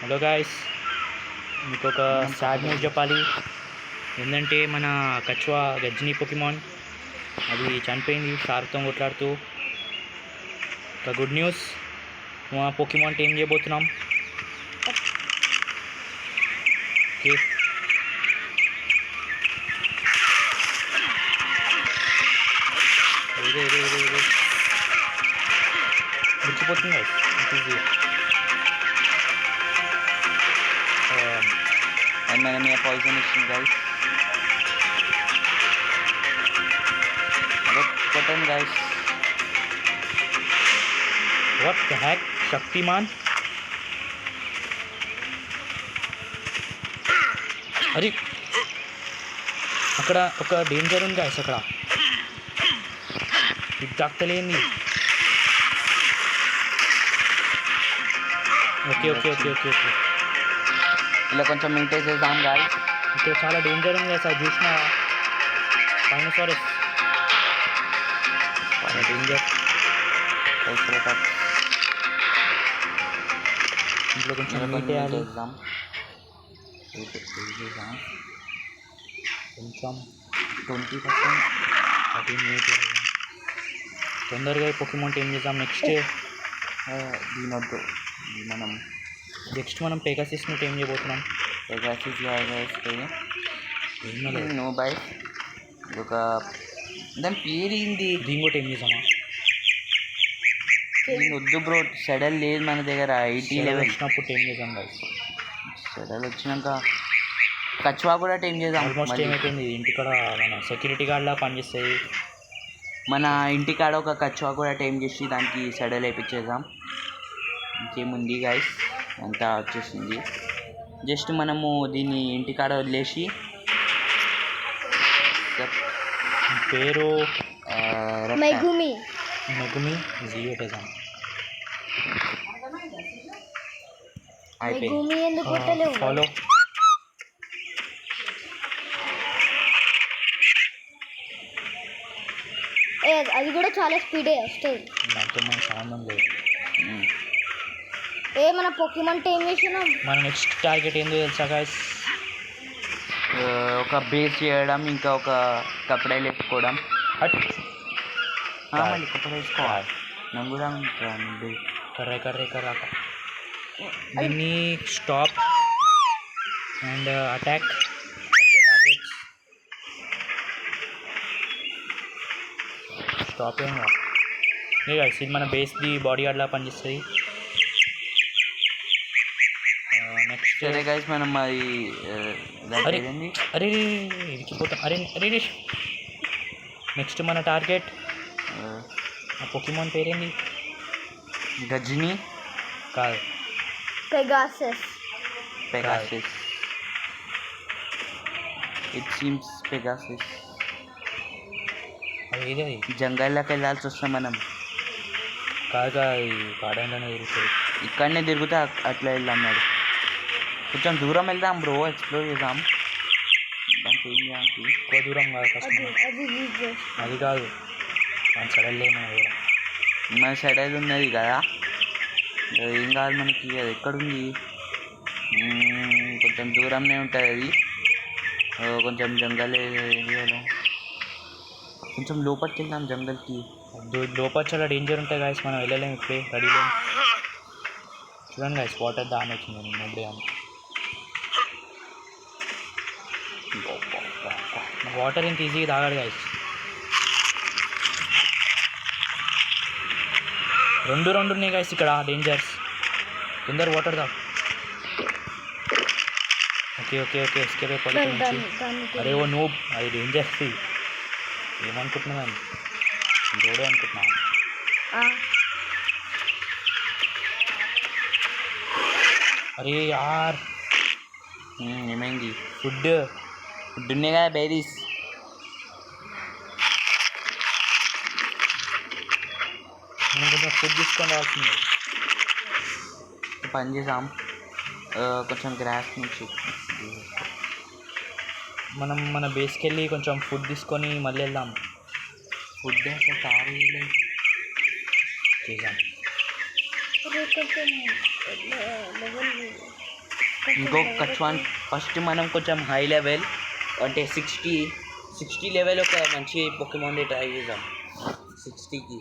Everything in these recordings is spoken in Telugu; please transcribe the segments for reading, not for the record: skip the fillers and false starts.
హలో గాయస్, మీకు ఒక సాడ్ న్యూస్ చెప్పాలి. ఏంటంటే మన కచ్వా గజ్ని పొకిమాన్ అది చనిపోయింది షార్క్తో కొట్లాడుతూ. ఒక గుడ్ న్యూస్, మా పొకిమాన్ టీం చేయబోతున్నాం. ఓకే, ముచ్చిపోతుంది guys. It is and enemy poison issue guys. Button guys. what the heck, Shaktimaan. అది అక్కడ ఒక డేంజర్ ఉంది గాయస్. అక్కడ ఇది తాకుతలేంది. Okay okay okay okay okay ఇలా కొంచెం మెయింటైన్ చేద్దాం గాయస్. ఇక్కడ చాలా డేంజర్ ఉంది సార్. చూసిన స్పైనోసారస్ చాలా డేంజర్. ఇంట్లో కొంచెం మీట్ వేయాలి. కొంచెం 20% అది మీట్ వేయాలి. తొందరగా పొకిమాన్ ఏం చేద్దాం. దీనొద్దు, నెక్స్ట్ మనం పెగాసిస్ని ఏం చేయబోతున్నాం. పెగాసిస్ నో బై ఒక దాని పేరు ఏంది? దీని కూడా ఏం చేద్దామా? దీని వద్దు బ్రో, షెడల్ లేదు మన దగ్గర. 80 లెవెల్ వచ్చినప్పుడు ఏం చేద్దాం గాయస్. షెడల్ వచ్చినాక కచ్వా కూడా టైం చేద్దాం. ఆల్మోస్ట్ ఏమైపోయింది. ఇంటికాడ మన సెక్యూరిటీ గార్డ్లా పనిచేస్తుంది. మన ఇంటికాడ ఒక కచ్వా కూడా టైం చేసి దానికి షెడల్ వేయించేద్దాం. ఇంకేముంది గాయస్, అంతా వచ్చేసింది. జస్ట్ మనము దీన్ని ఇంటికాడ వదిలేసి పేరు మెగుమి జీరో వేద్దాం. ఫాలో అది కూడా చాలా స్పీడే వస్తుంది. దాంతో మనకు సంబంధం లేదు. మన పొకిమాన్ టైం వేసినాం. మన నెక్స్ట్ టార్గెట్ ఏందో తెలుసా గాయస్? ఒక బేస్ చేయడం, ఇంకా ఒక కపడాలు వేసుకోవడం. మళ్ళీ కపడ వేసుకోవాలి. నంగురా కర్ర దీన్ని stop and attack targets. Stop ఏం కాదు గాయస్. ఇది మన బేస్ది బాడీ గార్డ్లా పనిచేస్తుంది. నెక్స్ట్ సరే గైస్, మనం అది అరే ఇరికిపోతాం. అరే నెక్స్ట్ మన టార్గెట్ ఆ పొకిమాన్ పేరేంది? గజ్ని కాదు, పెగాసస్. It seems Pegasus. అది ఏది? అది జంగల్లోకి వెళ్ళాల్సి వస్తాం మనం. కాదుగా, ఈ పాడంలోనే తిరుగుతుంది. ఇక్కడనే తిరుగుతా అట్లా వెళ్దాం. నాడు కొంచెం దూరం వెళ్దాం బ్రో, ఎక్స్ప్లోర్ చేద్దాం. దానికి ఏం చేయాలి? ఎక్కువ దూరం కాదు, కష్టం. అది కాదు, మన సడన్లే మన దూరం. మన సైడ్ ఉన్నది కదా, ఏం కాదు మనకి. అది ఎక్కడుంది? కొంచెం దూరంనే ఉంటుంది అది. కొంచెం జంగల్ ఏరియాలో కొంచెం లోపలికి వెళ్దాం. జంగల్కి లోపల చాలా డేంజర్ ఉంటాయి గాయస్. మనం వెళ్ళలేము ఇప్పుడే, రెడీ లేము. చూడండి గాయస్, వాటర్ దాని వచ్చింది. నేను ఇప్పుడే వాటర్ ఇంత ఈజీగా తాగాడు గాయస్. రెండు ఉన్నాయి గాయస్ ఇక్కడ డేంజర్స్. తొందర వాటర్ తాగు. ఓకే ఎస్కేప్ అయిపోయి నుంచి. అరే ఓ నూబ్, అది డేంజర్. ఏమనుకుంటున్నా కానీ జోడే అనుకుంటున్నా. అరే యార్, ఏమైంది? ఫుడ్ ఉన్నాయి కదా, బేరీస్. మనం కొంచెం ఫుడ్ తీసుకొని రావాల్సింది. పని చేసాం. కొంచెం గ్రాస్ నుంచి మనం మన బేస్కి వెళ్ళి కొంచెం ఫుడ్ తీసుకొని మళ్ళీ వెళ్దాం. ఫుడ్ అసలు కారు చేద్దాం. కొంచెం లెవెల్ ఇంకో కచ్వాన్ ఫస్ట్ మనం కొంచెం హై లెవెల్ అంటే 60 లెవెల్ ఒక మంచి పొకిమాన్ ట్రై చేద్దాం 60కి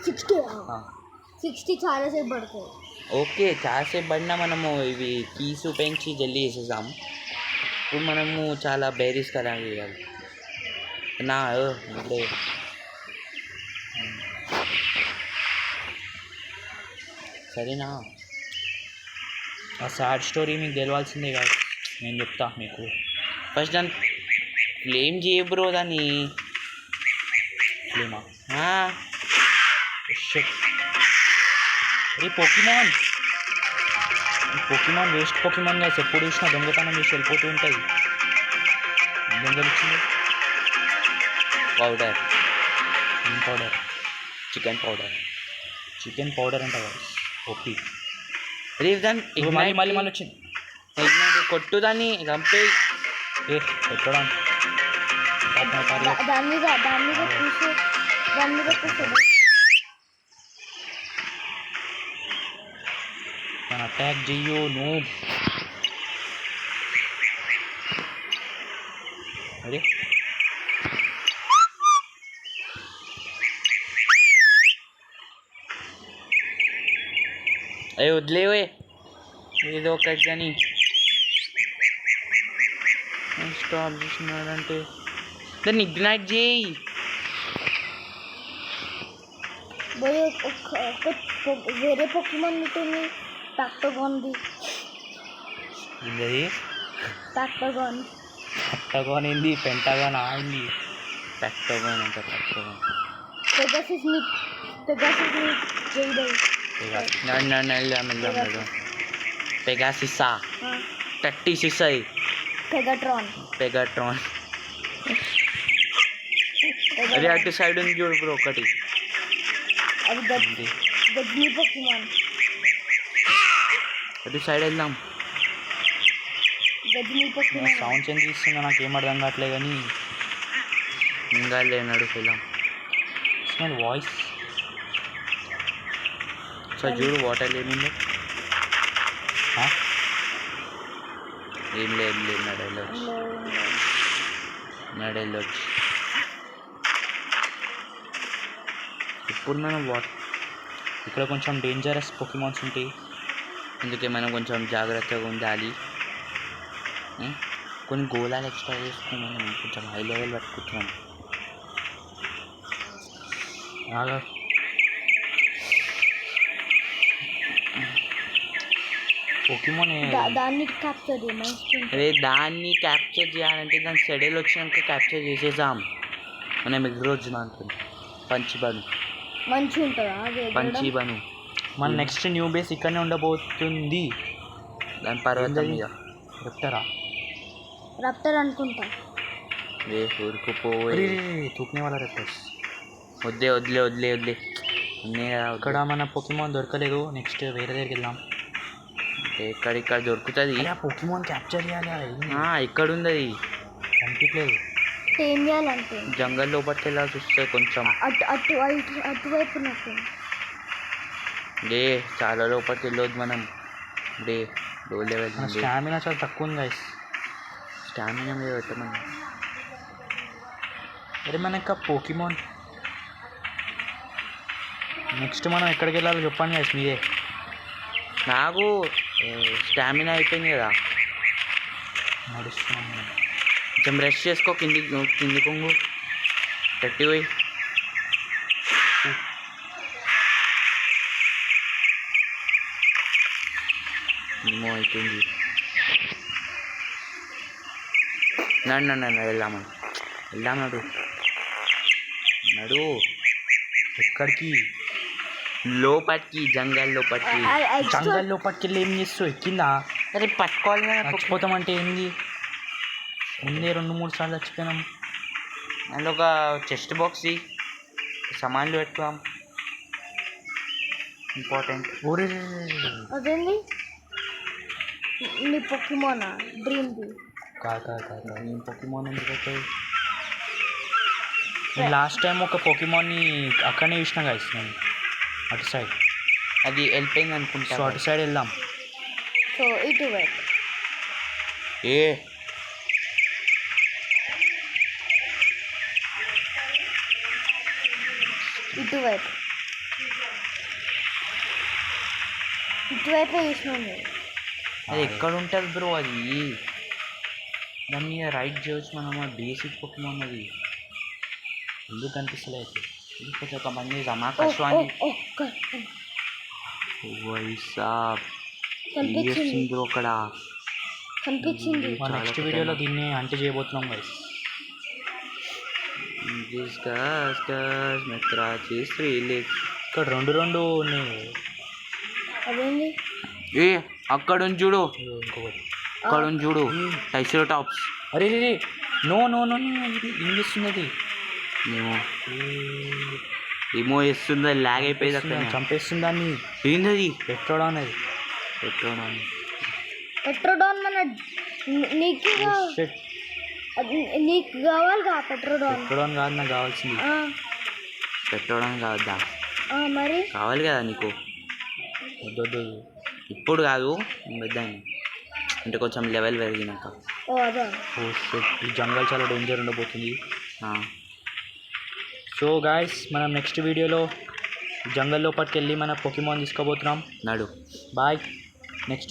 60 చాలా సేపు పడుతుంది. ఓకే చాలాసేపు పడినా మనము ఇవి కీస్ ఉపయోగించి జల్దీ చేసేసాం. ఇప్పుడు మనము చాలా బేరీస్ కదా చేయాలి నా ఇప్పుడే సరేనా. ఆ సాడ్ స్టోరీ మీకు తెలవాల్సిందే కాదు, నేను చెప్తా మీకు. ఫస్ట్ దాన్ని క్లెయిమ్ చేయ బ్రో దాన్ని. లేమా ఆ, ఏ పొకిమాన్, ఈ పొకిమాన్ వేస్ట్ పొకిమాన్ కాదు, ఎప్పుడు చూసినా దొంగతనం చేసి వెళ్ళిపోతూ ఉంటుంది. దొంగలు ఇచ్చింది పౌడర్ ఏం powder? Chicken powder. Chicken powder అంట కదా. ఓకే రేపు దాన్ని మళ్ళీ మళ్ళీ మళ్ళీ వచ్చింది. కొట్టు దాన్ని చంపే. ఏ పెట్టడం దాని మీద కూర్చో, దాని మీద కూర్చో. తను అటాక్ చెయ్యు నువ్వు. అరే అవి వదిలేవే ఏదో ఒకటి కానీ స్టాప్ చేసినాడంటే దాన్ని ఇగ్నైట్ చేయి. పోయి వేరే పొకిమాన్ ఉంటుంది, టాక్టోగాన్ది. ఇది టాక్టోగాన్ అట్టగాన్ ఏంది, పెంటగాన్ ఆయింది. పెక్టోగాన్ అంటే పెక్టోగాన్. పెగాసిస్ని చేయడం. పెగాసిసా 36 అది పెగాట్రాన్. పెగాట్రాన్. అది అటు సైడ్ ఉంది చూడు బ్రో ఒకటి. అది గజ్ని పొకిమాన్. అటు సైడ్ వెళ్దాం. గజ్ని పొకిమాన్. సౌండ్స్ ఎంత ఇస్తుందో నాకు ఏం అర్థం కావట్లే కానీ ఇంకా లేనాడు వెళ్దాం. వాయిస్ సో చూడు వాటర్ ఏముందో. ఏం లేదు నడెళ్ళొచ్చు. ఇప్పుడు మనం ఇక్కడ కొంచెం డేంజరస్ పొకిమాన్స్ ఉంటాయి, అందుకే మనం కొంచెం జాగ్రత్తగా ఉండాలి. కొన్ని గోళాలు ఎక్స్ట్రా చేసుకుని మనం కొంచెం హై లెవెల్ పట్టుకుంటున్నాం. పొకిమాన్ దాన్ని క్యాప్చర్ చేయమని. అదే దాన్ని క్యాప్చర్ చేయాలంటే దాని షెడ్యూల్ వచ్చినాక క్యాప్చర్ చేసేసాం. మనం ఎగ్రోజు అనుకుంది పంచిబను. మంచిగా ఉంటుందా పంచిబను. మన నెక్స్ట్ న్యూ బేస్ ఇక్కడనే ఉండబోతుంది. దాని పర్వతం మీద రప్టర్ అనుకుంటా. రే ఊరుకుపోయి తూకునే వాళ్ళ రెప్టర్స్. వదిలే ఇక్కడ మన పొకిమాన్ దొరకలేదు, నెక్స్ట్ వేరే దగ్గరికి వెళ్దాం. ఇక్కడ దొరుకుతుంది. పొకిమాన్ క్యాప్చర్ చేయాలి. ఇక్కడ ఉంది అది కనిపించలేదు. ఏం చేయాలంటే జంగల్ లోపలికి వెళ్ళాల్సి వస్తే కొంచెం అటువైపు నాకు డే చాలా లోపలికి వెళ్ళొద్దు మనం. డే లో లెవెల్ స్టామినా చాలా తక్కువ ఉంది గైస్. స్టామినా మీద పెట్టమని. అరే మనకి పొకిమాన్ నెక్స్ట్ మనం ఎక్కడికి వెళ్ళాలో చెప్పండి గైస్ మీరే. నాకు స్టామినా అయిపోయింది కదా, నడుస్తున్నాం. కొంచెం రెస్ట్ చేసుకో. కింది కొంగు గట్టి పోయి. ఏమో అయిపోయింది. నన్ను వెళ్దాం నడు. ఎక్కడికి? లోపలికి జంగల్ లోపలికి. జంగల్ లోపలికి వెళ్ళి ఏం చేస్తావు? ఎక్కిందా? అరే పట్టుకోవాలి కదా. చచ్చిపోతామంటే ఏంది? ముందే 2-3 సార్లు చచ్చిపోయినాం. అందులో ఒక చెస్ట్ బాక్స్ సామాన్లు పెట్టుకోం, ఇంపార్టెంట్. అదేంది నీ పొకిమానా డ్రీమ్ది? కాదు నేను పొకిమాన్ ఎందుకు అవుతాయి? నేను లాస్ట్ టైం ఒక పొకిమాన్ని అక్కడనే చూసిన గైస్ నేను, అటు సైడ్. అది వెళ్ళిపోయింది అనుకుంటా. సో అటు సైడ్ వెళ్దాం. సో ఇటువైపు ఏ ఇటువైపు ఇటువైపే చూసినాం మీరు. అది ఎక్కడ ఉంటుంది బ్రో అది? దాని మీద రైట్ చేయొచ్చు మనం. బేసిక్ పొకిమాన్ అది ఎందుకు కనిపిస్తలేదు? కొంచెం ఒక మంది జమా ఓ, కష్వాన్ని ఓ, వైసాబ్ కనిపించింది బ్రో అక్కడ. కనిపించింది. మా నెక్స్ట్ వీడియోలో దీన్ని అంటే చేయబోతున్నాం గైస్. ఇక్కడ రెండు ఉన్నాయి. అదేంటి ఏ అక్కడ ఉంది చూడు, ఇదిగో ఇంకొకటి. అక్కడ ఉంది చూడు ట్రైసెరాటాప్స్. అరే రే నో నో నో ఏం చేస్తుంది అది? ఏమో ఏమో వేస్తుంది, అది లాగ్ అయిపోయింది అక్కడ. చంపేస్తుంది దాన్ని. ఏంది అది? పెట్రోడాన్ అది. పెట్రోడాన్ మన నీకు Shit. నీకు కావాలిగా పెట్రోడాన్. పెట్రోడాన్ కాదు నాకు కావాల్సింది. పెట్టడం కావద్దా? మరి కావాలి కదా నీకు. వద్దు. ఇప్పుడు కాదు, పెద్ద అంటే కొంచెం లెవెల్ పెరిగినాక. ఓ అదా. ఓ షిట్, ఈ జంగల్ చాలా డేంజర్ ఉండబోతుంది. ఆ. సో గాయస్, మనం నెక్స్ట్ వీడియోలో జంగల్ లోపలికి వెళ్ళి మన పొకిమాన్ తీసుకోబోతున్నాం. నడు. బాయ్.